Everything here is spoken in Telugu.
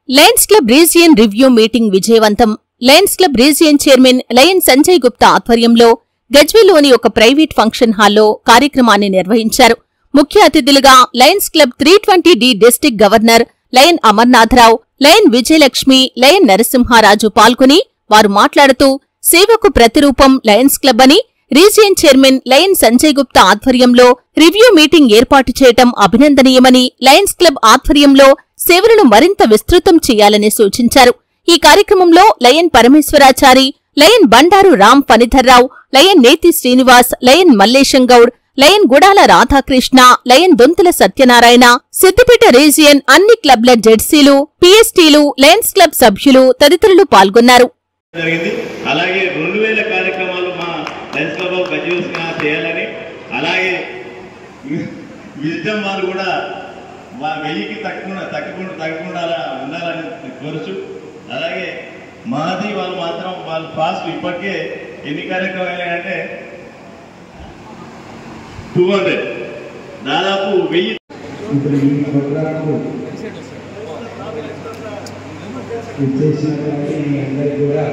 Lions club region review meeting విజయవంతం. Lions club region chairman lion Sanjay Gupta ఆధ్వర్యంలో గజ్వేల్లోని ఒక ప్రైవేట్ ఫంక్షన్ హాల్లో కార్యక్రమాన్ని నిర్వహించారు. ముఖ్య అతిథులుగా Lions club 320D district governor lion Amarnatharao, lion Vijayalakshmi, lion Narasimharaju పాల్గొని వారు మాట్లాడుతూ సేవకు ప్రతిరూపం లయన్స్ క్లబ్ అని, region chairman lion Sanjay Gupta ఆధ్వర్యంలో రివ్యూ మీటింగ్ ఏర్పాటు చేయటం అభినందనీయమని, లయన్స్ క్లబ్ ఆధ్వర్యంలో సేవలను మరింత విస్తృతం చేయాలని సూచించారు. ఈ కార్యక్రమంలో lion Parameshwarachari, lion Bandaru Ram Phanidharrao, lion Neti Srinivas, lion Mallesham Goud, lion Gudala Radhakrishna, lion Dontula Satyanarayana, Siddipet region అన్ని క్లబ్ల జెడ్సీలు, పిఎస్టీలు, లయన్స్ క్లబ్ సభ్యులు తదితరులు పాల్గొన్నారు. అలాగే 2000 కార్యక్రమాలు మా లయన్స్ క్లబ్ ఆఫ్ గజ్వేల్ చేయాలని, అలాగే విజ్డమ్ వారు కూడా 1000కి తగ్గకుండా ఉండాలని కోరుచు, అలాగే మాది వాళ్ళు మాత్రం వాళ్ళు ఫాస్ట్ ఇప్పటికే ఎన్ని కార్యక్రమాలు అంటే 200 దాదాపు 1000. ఇప్పుడు ఈ ప్రోగ్రాంకు ఇచ్చేసిన అందరికీ కూడా